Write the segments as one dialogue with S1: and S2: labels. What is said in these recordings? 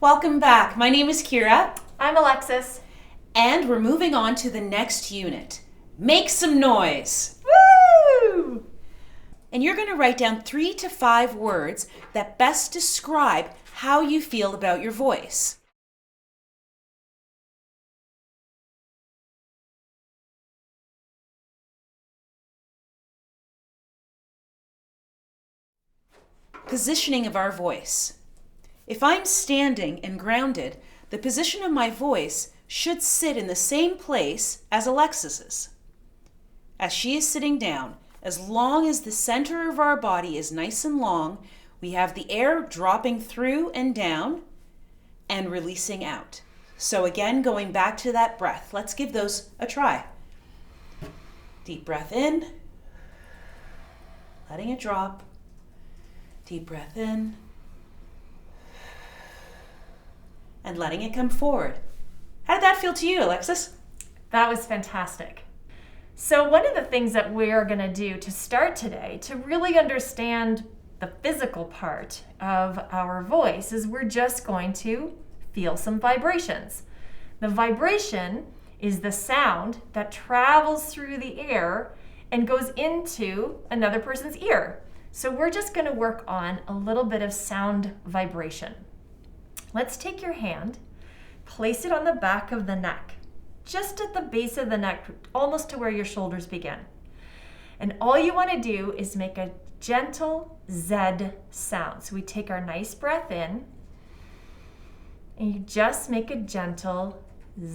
S1: Welcome back. My name is Kiera.
S2: I'm Alexis.
S1: And we're moving on to the next unit. Make some noise.
S2: Woo!
S1: And you're going to write down 3 to 5 words that best describe how you feel about your voice. Positioning of our voice. If I'm standing and grounded, the position of my voice should sit in the same place as Alexis's. As she is sitting down, as long as the center of our body is nice and long, we have the air dropping through and down and releasing out. So again, going back to that breath, let's give those a try. Deep breath in, letting it drop. Deep breath in, and letting it come forward. How did that feel to you, Alexis?
S2: That was fantastic. So one of the things that we're going to do to start today, to really understand the physical part of our voice, is we're just going to feel some vibrations. The vibration is the sound that travels through the air and goes into another person's ear. So we're just going to work on a little bit of sound vibration. Let's take your hand, place it on the back of the neck, just at the base of the neck, almost to where your shoulders begin. And all you want to do is make a gentle Z sound. So we take our nice breath in, and you just make a gentle Z.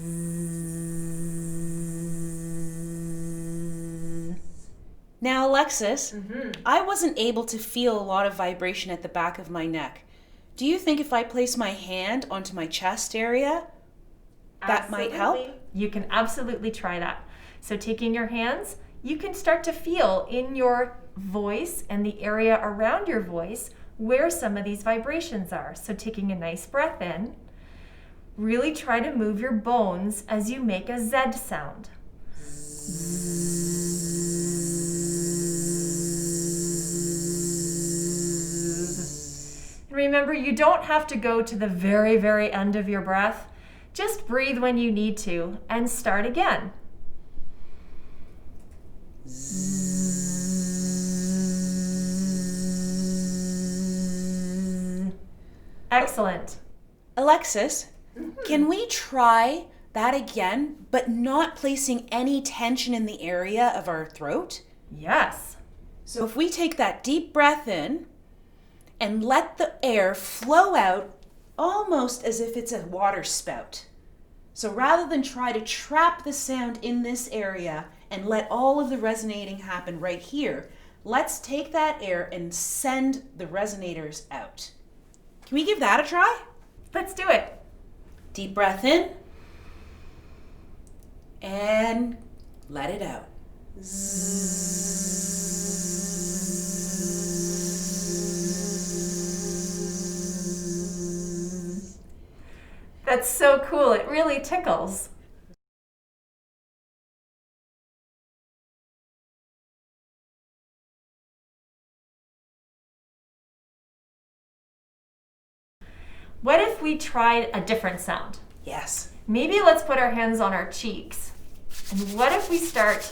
S1: Now, Alexis, I wasn't able to feel a lot of vibration at the back of my neck. Do you think if I place my hand onto my chest area, that might help?
S2: You can absolutely try that. So taking your hands, you can start to feel in your voice and the area around your voice where some of these vibrations are. So taking a nice breath in, really try to move your bones as you make a Z sound. Remember, you don't have to go to the very, very end of your breath. Just breathe when you need to and start again. Excellent.
S1: Alexis, can we try that again, but not placing any tension in the area of our throat?
S2: Yes.
S1: So if we take that deep breath in and let the air flow out almost as if it's a water spout. So rather than try to trap the sound in this area and let all of the resonating happen right here, let's take that air and send the resonators out. Can we give that a try?
S2: Let's do it.
S1: Deep breath in and let it out.
S2: That's so cool. It really tickles. What if we tried a different sound?
S1: Yes.
S2: Maybe let's put our hands on our cheeks. And what if we start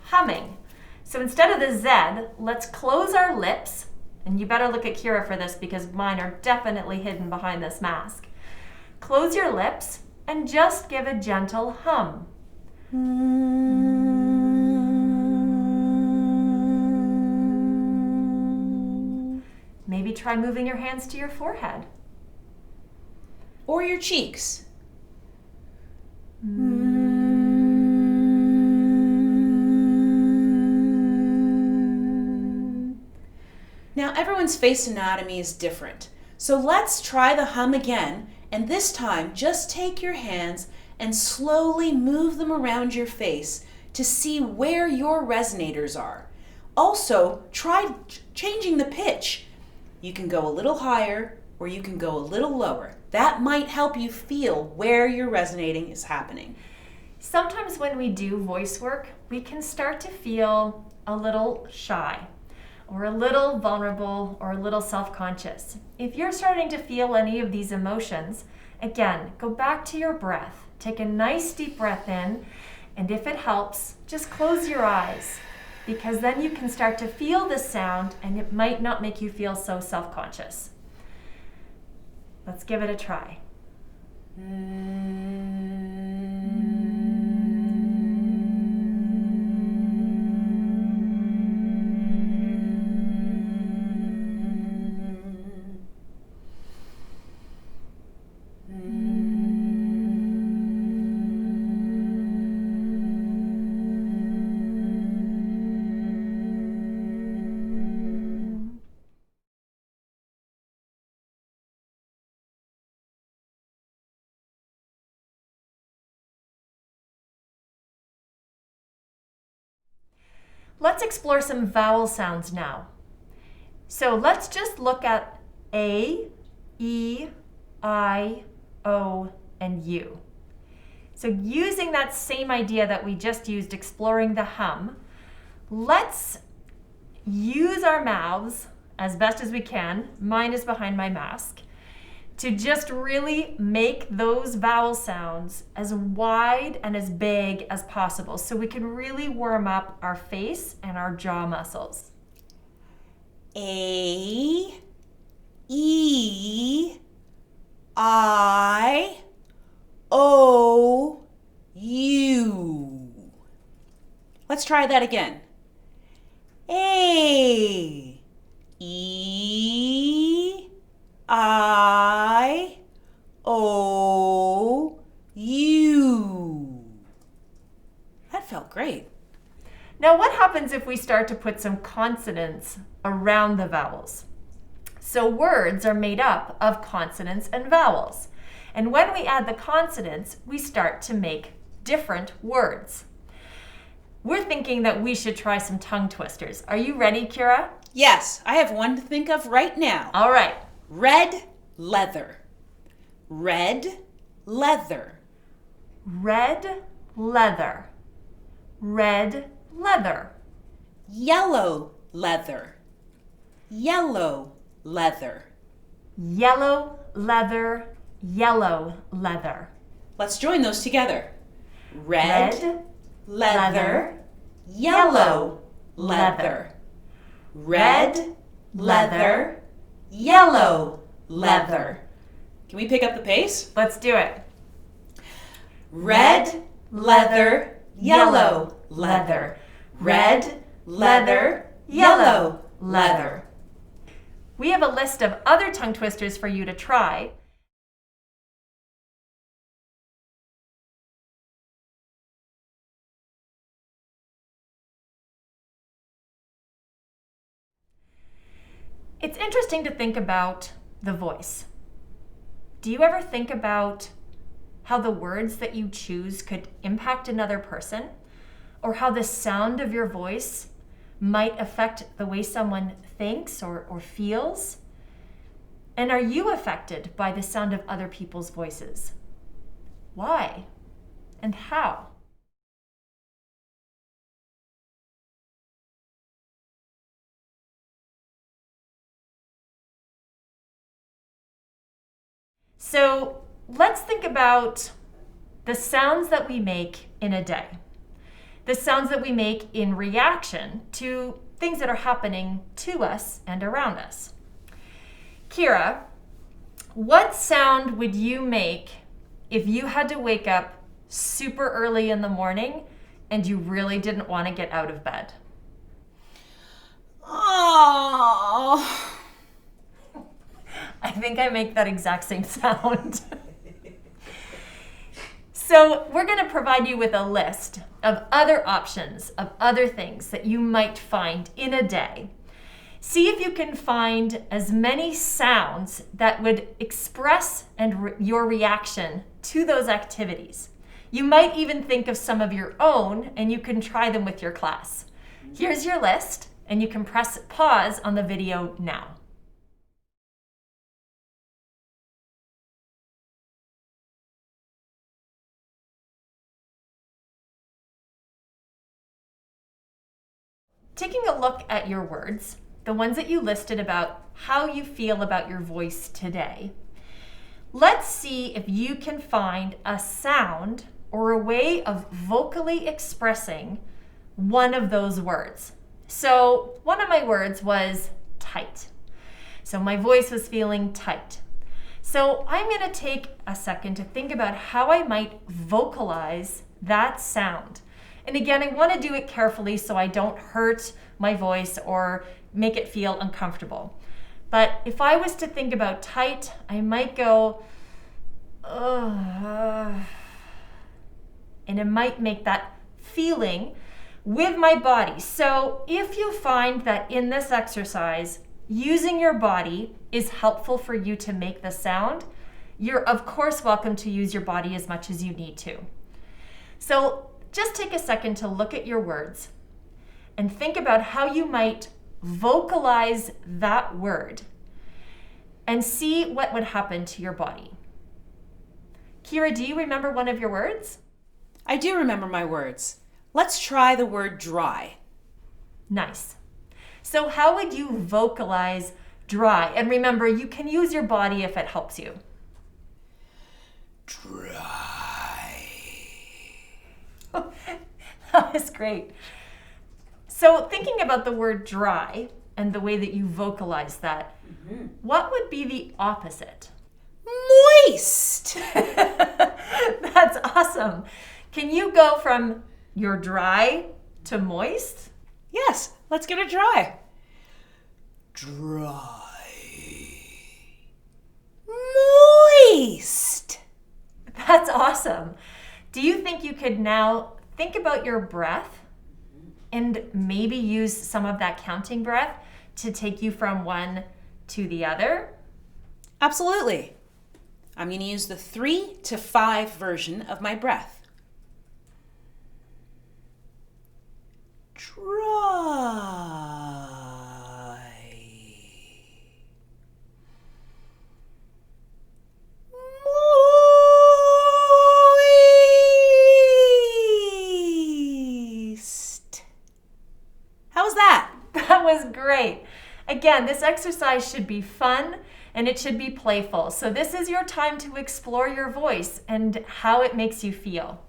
S2: humming? So instead of the Z, let's close our lips. And you better look at Kiera for this because mine are definitely hidden behind this mask. Close your lips and just give a gentle hum. Maybe try moving your hands to your forehead.
S1: Or your cheeks. Now everyone's face anatomy is different. So let's try the hum again, and this time just take your hands and slowly move them around your face to see where your resonators are. Also, try changing the pitch. You can go a little higher or you can go a little lower. That might help you feel where your resonating is happening.
S2: Sometimes when we do voice work, we can start to feel a little shy or a little vulnerable or a little self-conscious. If you're starting to feel any of these emotions, Again, go back to your breath. Take a nice deep breath in, and if it helps, just close your eyes, because then you can start to feel the sound and it might not make you feel so self-conscious. Let's give it a try. Let's explore some vowel sounds now. So let's just look at A, E, I, O, and U. So using that same idea that we just used, exploring the hum, let's use our mouths as best as we can. Mine is behind my mask. To just really make those vowel sounds as wide and as big as possible so we can really warm up our face and our jaw muscles.
S1: A, E, I, O, U. Let's try that again. A, E, I, O, U. That felt great.
S2: Now, what happens if we start to put some consonants around the vowels? So words are made up of consonants and vowels. And when we add the consonants, we start to make different words. We're thinking that we should try some tongue twisters. Are you ready, Kiera?
S1: Yes, I have one to think of right now.
S2: All right.
S1: Red leather. Red leather.
S2: Red leather. Red leather.
S1: Yellow leather. Yellow leather.
S2: Yellow leather. Yellow leather.
S1: Let's join those together. Red leather.
S2: Yellow
S1: Leather. Red leather. Yellow leather. Can we pick up the pace?
S2: Let's do it.
S1: Red leather. Yellow leather. Red leather. Yellow leather.
S2: We have a list of other tongue twisters for you to try. It's interesting to think about the voice. Do you ever think about how the words that you choose could impact another person? Or how the sound of your voice might affect the way someone thinks or feels? And are you affected by the sound of other people's voices? Why? And how? So let's think about the sounds that we make in a day. The sounds that we make in reaction to things that are happening to us and around us. Kiera, what sound would you make if you had to wake up super early in the morning and you really didn't want to get out of bed?
S1: Oh.
S2: I think I make that exact same sound. So we're going to provide you with a list of other options, of other things that you might find in a day. See if you can find as many sounds that would express your reaction to those activities. You might even think of some of your own, and you can try them with your class. Here's your list, and you can press pause on the video now. Taking a look at your words, the ones that you listed about how you feel about your voice today, Let's see if you can find a sound or a way of vocally expressing one of those words. So one of my words was tight. So my voice was feeling tight. So I'm going to take a second to think about how I might vocalize that sound. And again, I want to do it carefully so I don't hurt my voice or make it feel uncomfortable. But if I was to think about tight, I might go, and it might make that feeling with my body. So if you find that in this exercise, using your body is helpful for you to make the sound, you're of course welcome to use your body as much as you need to. So just take a second to look at your words and think about how you might vocalize that word and see what would happen to your body. Kiera, do you remember one of your words?
S1: I do remember my words. Let's try the word dry.
S2: Nice. So how would you vocalize dry? And remember, you can use your body if it helps you.
S1: Dry.
S2: That was great. So thinking about the word dry and the way that you vocalize that, what would be the opposite?
S1: Moist.
S2: That's awesome. Can you go from you're dry to moist?
S1: Yes, let's give it a try. Dry. Moist.
S2: That's awesome. Do you think you could now think about your breath and maybe use some of that counting breath to take you from one to the other?
S1: Absolutely. I'm going to use the 3 to 5 version of my breath. Dry. Moist. How was that?
S2: That was great. Again, this exercise should be fun and it should be playful. So this is your time to explore your voice and how it makes you feel.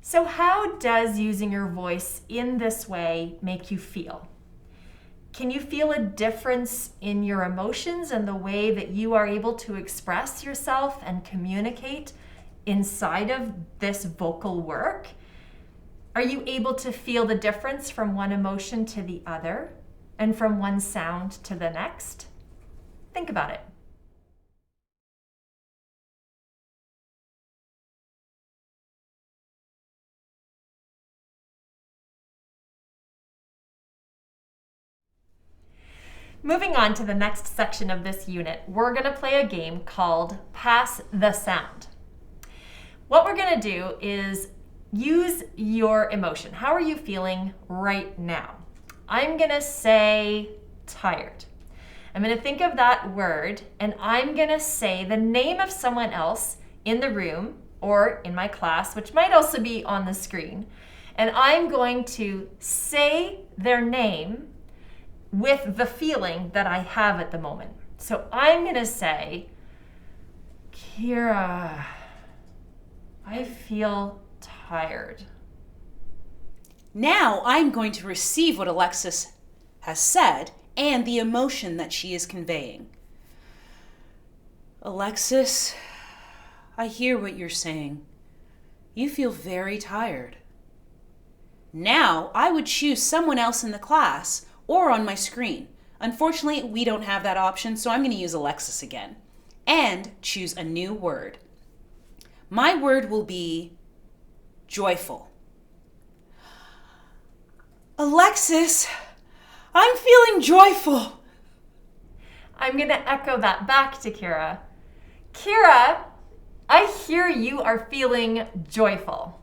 S2: So how does using your voice in this way make you feel? Can you feel a difference in your emotions and the way that you are able to express yourself and communicate inside of this vocal work? Are you able to feel the difference from one emotion to the other and from one sound to the next? Think about it. Moving on to the next section of this unit, we're going to play a game called Pass the Sound. What we're going to do is use your emotion. How are you feeling right now? I'm going to say tired. I'm going to think of that word and I'm going to say the name of someone else in the room or in my class, which might also be on the screen. And I'm going to say their name with the feeling that I have at the moment. So I'm going to say, Kiera, I feel tired.
S1: Now I'm going to receive what Alexis has said and the emotion that she is conveying. Alexis, I hear what you're saying. You feel very tired. Now I would choose someone else in the class or on my screen. Unfortunately, we don't have that option, so I'm going to use Alexis again and choose a new word. My word will be joyful. Alexis, I'm feeling joyful.
S2: I'm going to echo that back to Kiera. Kiera, I hear you are feeling joyful.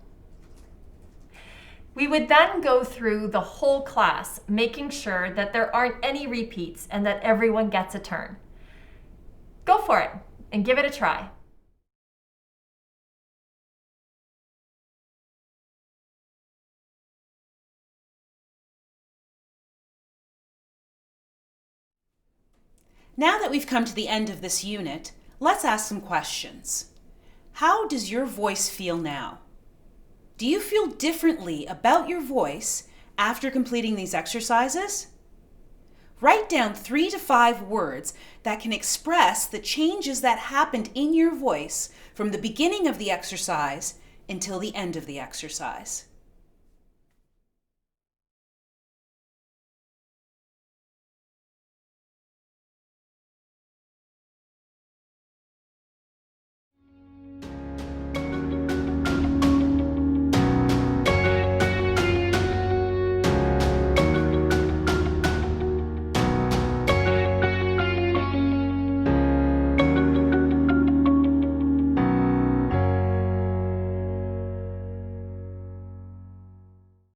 S2: We would then go through the whole class, making sure that there aren't any repeats and that everyone gets a turn. Go for it and give it a try.
S1: Now that we've come to the end of this unit, let's ask some questions. How does your voice feel now? Do you feel differently about your voice after completing these exercises? Write down 3 to 5 words that can express the changes that happened in your voice from the beginning of the exercise until the end of the exercise.